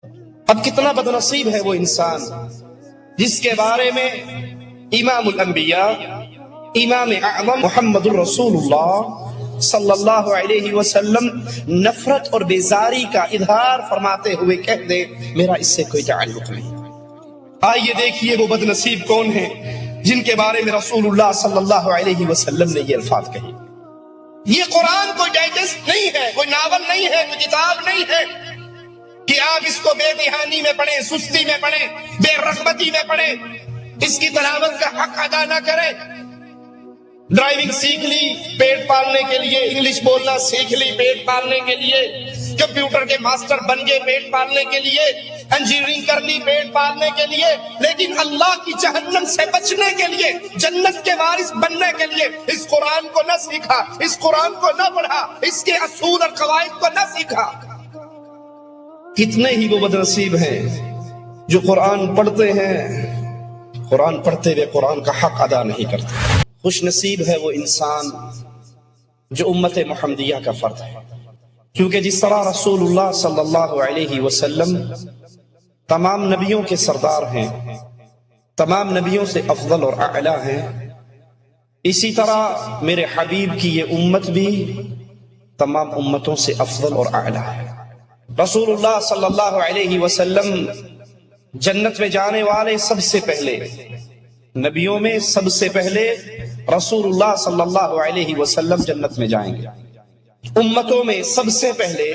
اب کتنا بدنصیب ہے وہ انسان جس کے بارے میں امام الانبیاء امام اعظم محمد الرسول اللہ صلی اللہ علیہ وسلم نفرت اور بیزاری کا اظہار فرماتے ہوئے کہہ دے میرا اس سے کوئی تعلق نہیں۔ آئیے دیکھیے وہ بدنصیب کون ہیں جن کے بارے میں رسول اللہ صلی اللہ علیہ وسلم نے یہ الفاظ کہے۔ یہ قرآن کوئی ڈائجسٹ نہیں ہے، کوئی ناول نہیں ہے، کوئی کتاب نہیں ہے کہ آپ اس کو بے دھیانی میں پڑھیں، سستی میں پڑھیں، بے رغبتی میں پڑھیں، اس کی تلاوت کا حق ادا نہ کریں۔ ڈرائیونگ سیکھ لی پیٹ پالنے کے لیے، انگلش بولنا سیکھ لی پیٹ پالنے کے لیے، کمپیوٹر کے ماسٹر بن گئے پیٹ پالنے کے لیے، انجینئرنگ کر لی پیٹ پالنے کے لیے، لیکن اللہ کی جہنم سے بچنے کے لیے، جنت کے وارث بننے کے لیے اس قرآن کو نہ سیکھا، اس قرآن کو نہ پڑھا، اس کے اصول اور قواعد کو نہ سیکھا۔ کتنے ہی وہ بدنصیب ہیں جو قرآن پڑھتے ہیں، قرآن پڑھتے ہوئے قرآن کا حق ادا نہیں کرتے۔ خوش نصیب ہے وہ انسان جو امت محمدیہ کا فرد ہے، کیونکہ جس طرح رسول اللہ صلی اللہ علیہ وسلم تمام نبیوں کے سردار ہیں، تمام نبیوں سے افضل اور اعلیٰ ہیں، اسی طرح میرے حبیب کی یہ امت بھی تمام امتوں سے افضل اور اعلیٰ ہے۔ رسول اللہ صلی اللہ علیہ وسلم جنت میں جانے والے سب سے پہلے، نبیوں میں سب سے پہلے رسول اللہ صلی اللہ علیہ وسلم جنت میں جائیں گے، امتوں میں سب سے پہلے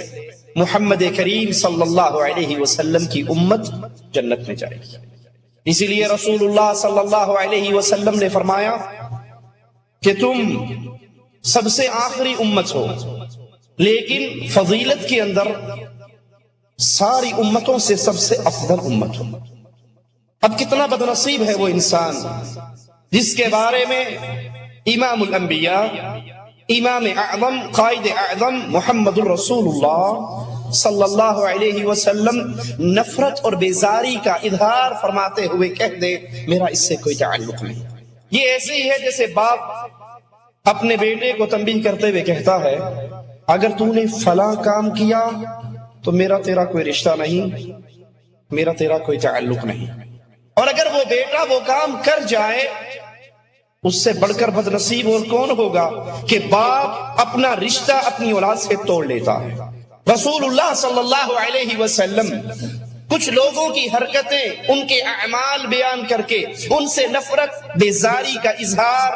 محمد کریم صلی اللہ علیہ وسلم کی امت جنت میں جائے گی۔ اسی لیے رسول اللہ صلی اللہ علیہ وسلم نے فرمایا کہ تم سب سے آخری امت ہو، لیکن فضیلت کے اندر ساری امتوں سے سب سے افضل امت ہو۔ اب کتنا بدنصیب ہے وہ انسان جس کے بارے میں امام الانبیاء امام اعظم قائد اعظم محمد الرسول اللہ صلی اللہ علیہ وسلم نفرت اور بیزاری کا اظہار فرماتے ہوئے کہہ دے میرا اس سے کوئی تعلق نہیں۔ یہ ایسے ہی ہے جیسے باپ اپنے بیٹے کو تنبیہ کرتے ہوئے کہتا ہے اگر تو نے فلاں کام کیا تو میرا تیرا کوئی رشتہ نہیں، میرا تیرا کوئی تعلق نہیں، اور اگر وہ بیٹا وہ کام کر جائے اس سے بڑھ کر بدنصیب اور کون ہوگا کہ باپ اپنا رشتہ اپنی اولاد سے توڑ لیتا ہے۔ رسول اللہ صلی اللہ علیہ وسلم کچھ لوگوں کی حرکتیں، ان کے اعمال بیان کر کے ان سے نفرت بیزاری کا اظہار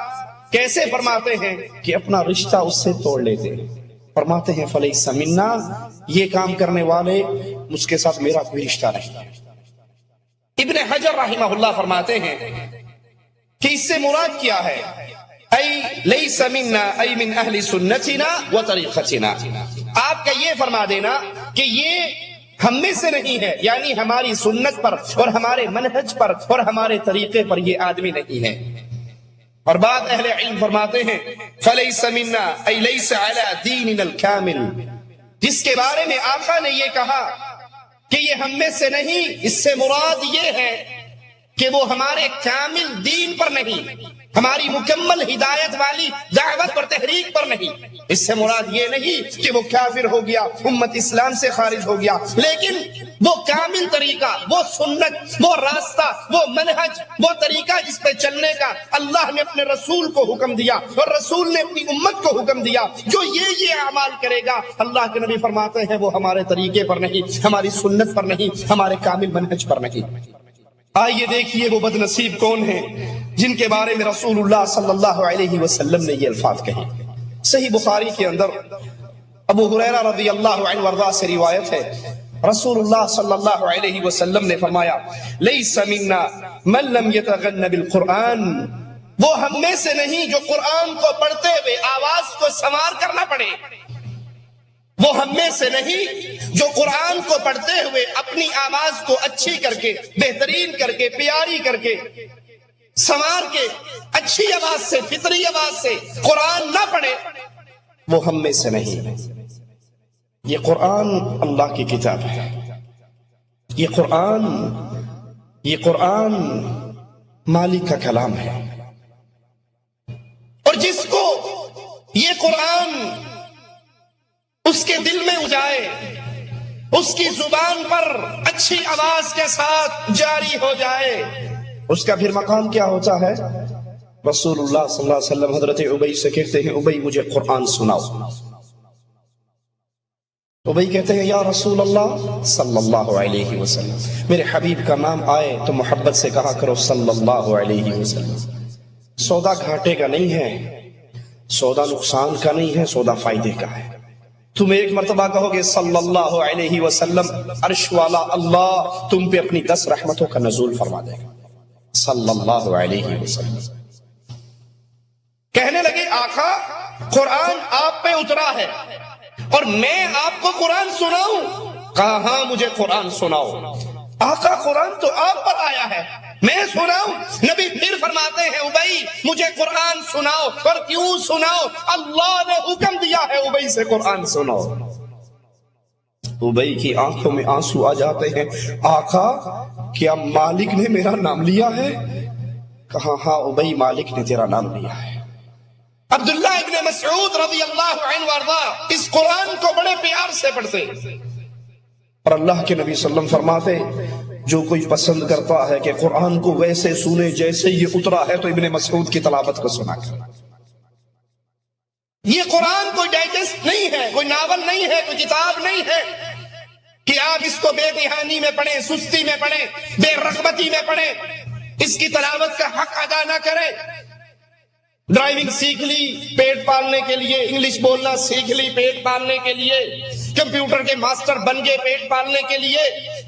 کیسے فرماتے ہیں کہ اپنا رشتہ اس سے توڑ لیتے ہیں۔ فرماتے ہیں فلیس منا، یہ کام کرنے والے مجھ کے ساتھ میرا کوئی رشتہ نہیں۔ ابن حجر رحمہ اللہ فرماتے ہیں کہ اس سے مراد کیا ہے، ای لیس منا ای من اہل سنتنا و طریقتنا، آپ کا یہ فرما دینا کہ یہ ہم میں سے نہیں ہے، یعنی ہماری سنت پر اور ہمارے منہج پر اور ہمارے طریقے پر یہ آدمی نہیں ہے۔ اور بعض اہل علم فرماتے ہیں فلیس منا ای لیس علی دیننا الکامل، جس کے بارے میں آقا نے یہ کہا کہ یہ ہم میں سے نہیں، اس سے مراد یہ ہے کہ وہ ہمارے کامل دین پر نہیں، ہماری مکمل ہدایت والی دعوت اور تحریک پر نہیں۔ اس سے مراد یہ نہیں کہ وہ کافر ہو گیا، امت اسلام سے خارج ہو گیا، لیکن وہ کامل طریقہ، وہ سنت، وہ راستہ، وہ منہج، وہ طریقہ جس پہ چلنے کا اللہ نے اپنے رسول کو حکم دیا اور رسول نے اپنی امت کو حکم دیا، جو یہ اعمال کرے گا اللہ کے نبی فرماتے ہیں وہ ہمارے طریقے پر نہیں، ہماری سنت پر نہیں، ہمارے کامل منہج پر نہیں۔ آئیے دیکھیے وہ بدنصیب کون ہیں جن کے بارے میں رسول اللہ صلی اللہ علیہ وسلم نے یہ الفاظ کہے۔ صحیح بخاری کے اندر ابو ہریرہ رضی اللہ عنہ وارضاہ سے روایت ہے، رسول اللہ صلی اللہ علیہ وسلم نے فرمایا لیس منا من لم یتغن بالقرآن، وہ ہم میں سے نہیں جو قرآن کو پڑھتے ہوئے آواز کو سنوار کر نہ پڑھے، وہ ہم میں سے نہیں جو قرآن کو پڑھتے ہوئے اپنی آواز کو اچھی کر کے، بہترین کر کے، پیاری کر کے، سنوار کے، اچھی آواز سے، فطری آواز سے قرآن نہ پڑھے، وہ ہم میں سے نہیں۔ یہ قرآن اللہ کی کتاب ہے، یہ قرآن مالک کا کلام ہے، اور جس کو یہ قرآن اس کے دل میں جائے، اس کی زبان پر اچھی آواز کے ساتھ جاری ہو جائے، اس کا پھر مقام کیا ہوتا ہے؟ رسول اللہ صلی اللہ علیہ وسلم حضرت ابی سے کہتے ہیں ابی مجھے قرآن سناؤ۔ ابی کہتے ہیں یا رسول اللہ صلی اللہ علیہ وسلم، میرے حبیب کا نام آئے تو محبت سے کہا کرو صلی اللہ علیہ وسلم۔ سودا گھاٹے کا نہیں ہے، سودا نقصان کا نہیں ہے، سودا فائدے کا ہے۔ تم ایک مرتبہ کہو گے صلی اللہ علیہ وسلم، عرش والا اللہ تم پہ اپنی 10 رحمتوں کا نزول فرما دے گا صلی اللہ علیہ وسلم۔ کہنے لگے آقا قرآن آپ پہ اترا ہے اور میں آپ کو قرآن سناؤں؟ کہا ہاں مجھے قرآن سناؤ۔ آقا قرآن تو آپ پر آیا ہے، میں سناؤں؟ نبی پھر فرماتے ہیں ابی مجھے قرآن سناؤ۔ اور کیوں سناؤ؟ اللہ نے حکم دیا ہے ابی سے قرآن سناؤ۔ ابی کی آنکھوں میں آنسو آ جاتے ہیں، آقا کیا مالک نے میرا نام لیا ہے؟ کہا ہاں ابی مالک نے تیرا نام لیا ہے۔ عبداللہ ابن مسعود رضی اللہ عنہ وارضا اس قرآن کو بڑے پیار سے پڑھتے اور اللہ کے نبی صلی اللہ علیہ وسلم فرماتے جو کوئی پسند کرتا ہے کہ قرآن کو ویسے سنے جیسے یہ اترا ہے تو ابن مسعود کی تلاوت کو سنا کر۔ یہ قرآن کوئی ڈائجسٹ نہیں ہے، کوئی ناول نہیں ہے، کوئی کتاب نہیں ہے کہ آپ اس کو بے دھیانی میں پڑھیں، سستی میں پڑھیں، بے رغبتی میں پڑھیں، اس کی تلاوت کا حق ادا نہ کریں۔ ڈرائیونگ سیکھ لی پیٹ پالنے کے لیے، انگلش بولنا سیکھ لی پیٹ پالنے کے لیے، کمپیوٹر کے ماسٹر بن گئے پیٹ پالنے کے لیے،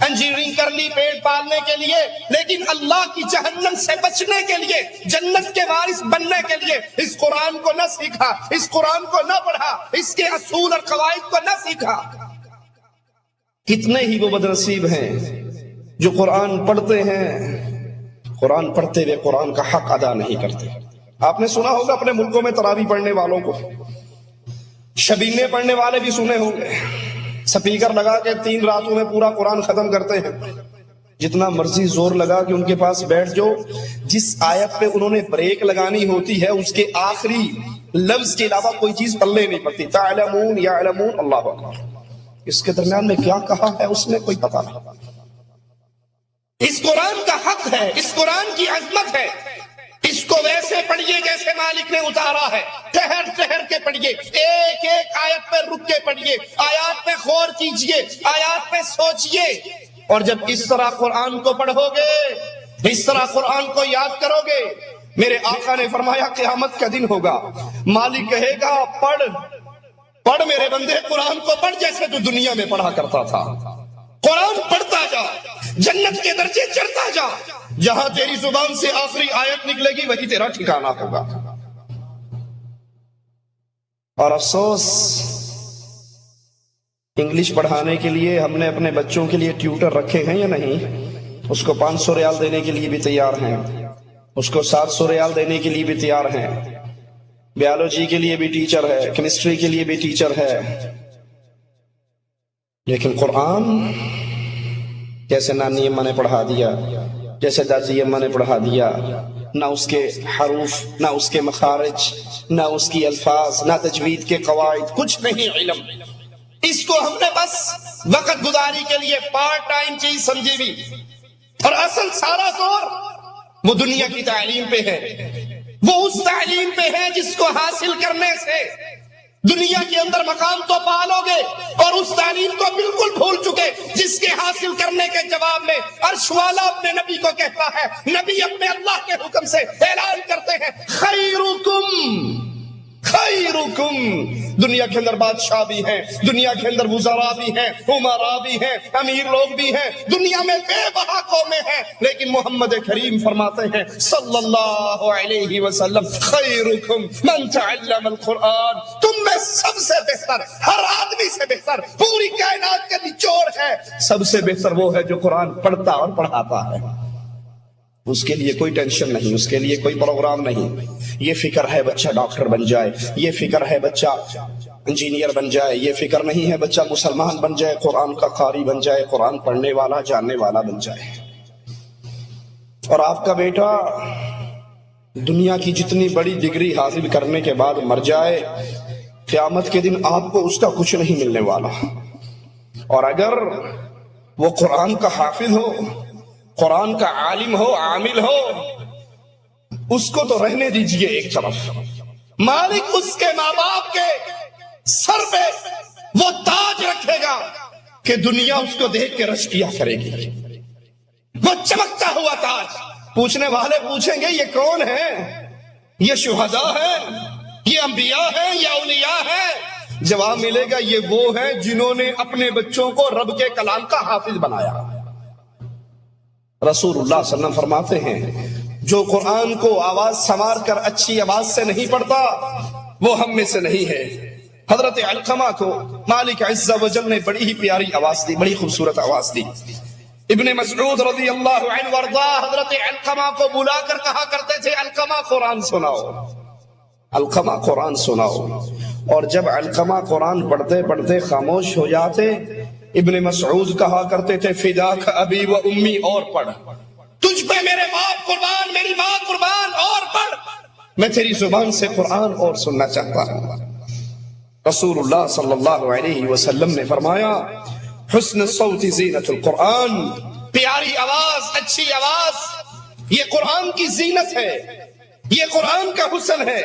انجینئرنگ کر لی پیٹ پالنے کے لیے، لیکن اللہ کی جہنم سے بچنے کے لیے، جنت کے وارث بننے کے لیے اس قرآن کو نہ سیکھا، اس قرآن کو نہ پڑھا، اس کے اصول اور قواعد کو نہ سیکھا۔ کتنے ہی وہ بدنصیب ہیں جو قرآن پڑھتے ہیں، قرآن پڑھتے ہوئے قرآن کا حق ادا نہیں کرتے۔ آپ نے سنا ہوگا اپنے ملکوں میں تراویح پڑھنے والوں کو، شبینے پڑھنے والے بھی سنے ہوں گے، سپیکر لگا کے 3 راتوں میں پورا قرآن ختم کرتے ہیں، جتنا مرضی زور لگا کہ ان کے پاس بیٹھ جو، جس آیت پہ انہوں نے بریک لگانی ہوتی ہے اس کے آخری لفظ کے علاوہ کوئی چیز پلے نہیں پڑتی۔ تعلمون یعلمون اللہ اکبر، اس کے درمیان میں کیا کہا ہے اس میں کوئی پتہ نہیں۔ اس قرآن کا حق ہے، اس قرآن کی عظمت ہے، اس کو ویسے پڑھیے جیسے مالک نے اتارا ہے، ٹھہر ٹھہر کے پڑھیے، ایک ایک آیت پہ رک کے پڑھیے، آیات پہ غور کیجئے، آیات پہ سوچئے، اور جب اس طرح قرآن کو پڑھو گے، اس طرح قرآن کو یاد کرو گے، میرے آقا نے فرمایا قیامت کا دن ہوگا، مالک کہے گا پڑھ میرے بندے قرآن کو پڑھ جیسے تو دنیا میں پڑھا کرتا تھا، قرآن پڑھتا جا، جنت کے درجے چڑھتا جا، جہاں تیری زبان سے آخری آیت نکلے گی وہی تیرا ٹھکانہ ہوگا۔ اور افسوس انگلش پڑھانے کے لیے ہم نے اپنے بچوں کے لیے ٹیوٹر رکھے ہیں یا نہیں؟ اس کو 500 ریال دینے کے لیے بھی تیار ہیں، اس کو 700 ریال دینے کے لیے بھی تیار ہیں، بیالوجی کے لیے بھی ٹیچر ہے، کیمسٹری کے لیے بھی ٹیچر ہے، لیکن قرآن جیسے نانی اماں نے پڑھا دیا، جیسے دادی اماں نے پڑھا دیا، نہ اس کے حروف، نہ اس کے مخارج، نہ اس کی الفاظ، نہ تجوید کے قواعد، کچھ نہیں علم۔ اس کو ہم نے بس وقت گزاری کے لیے پارٹ ٹائم چیز سمجھی بھی، اور اصل سارا زور وہ دنیا کی تعلیم پہ ہے، وہ اس تعلیم پہ ہے جس کو حاصل کرنے سے دنیا کے اندر مقام تو پالو گے، اور اس تعلیم کو بالکل بھول چکے جس کے حاصل کرنے کے جواب میں عرش والا اپنے نبی کو کہتا ہے، نبی اپنے اللہ کے حکم سے اعلان کرتے ہیں خیرکم خیرکم، دنیا کے اندر بادشاہ بھی ہیں، دنیا کے اندر وزراء بھی ہیں، امراء بھی ہیں، امیر لوگ بھی ہیں، دنیا میں بے بہا قومیں ہیں، لیکن محمد کریم فرماتے ہیں صلی اللہ علیہ وسلم خیرکم من تعلم القرآن، تم میں سب سے بہتر، ہر آدمی سے بہتر، پوری کائنات کا نچوڑ ہے، سب سے بہتر وہ ہے جو قرآن پڑھتا اور پڑھاتا ہے۔ اس کے لیے کوئی ٹینشن نہیں، اس کے لیے کوئی پروگرام نہیں، یہ فکر ہے بچہ ڈاکٹر بن جائے، یہ فکر ہے بچہ انجینئر بن جائے، یہ فکر نہیں ہے بچہ مسلمان بن جائے، قرآن کا قاری بن جائے، قرآن پڑھنے والا جاننے والا بن جائے۔ اور آپ کا بیٹا دنیا کی جتنی بڑی ڈگری حاصل کرنے کے بعد مر جائے، قیامت کے دن آپ کو اس کا کچھ نہیں ملنے والا، اور اگر وہ قرآن کا حافظ ہو، قرآن کا عالم ہو، عامل ہو، اس کو تو رہنے دیجئے ایک طرف، مالک اس کے ماں باپ کے سر پہ وہ تاج رکھے گا کہ دنیا اس کو دیکھ کے رش کیا کرے گی، وہ چمکتا ہوا تاج۔ پوچھنے والے پوچھیں گے یہ کون ہے؟ یہ شہداء ہیں، یہ انبیاء ہیں، یہ اولیاء ہیں؟ جواب ملے گا یہ وہ ہیں جنہوں نے اپنے بچوں کو رب کے کلام کا حافظ بنایا۔ رسول اللہ صلی اللہ علیہ وسلم فرماتے ہیں جو قرآن کو آواز سنوار کر اچھی آواز سے نہیں پڑھتا وہ ہم میں سے نہیں ہے۔ حضرت علقمہ کو مالک عز و جل نے بڑی ہی پیاری آواز دی، بڑی خوبصورت آواز دی۔ ابن مسعود رضی اللہ عنہ وارضا حضرت علقمہ کو بلا کر کہا کرتے تھے علقمہ قرآن سناؤ، علقمہ قرآن سناؤ۔ اور جب علقمہ قرآن پڑھتے پڑھتے خاموش ہو جاتے، ابن مسعود کہا کرتے تھے فداک ابی و امی، اور پڑھ، تجھ پہ میرے باپ قربان، میری ماں قربان، اور پڑھ، میں تیری زبان سے قرآن اور سننا چاہتا ہوں۔ رسول اللہ صلی اللہ علیہ وسلم نے فرمایا حسن الصوت زینت القرآن، پیاری آواز، اچھی آواز یہ قرآن کی زینت ہے، یہ قرآن کا حسن ہے۔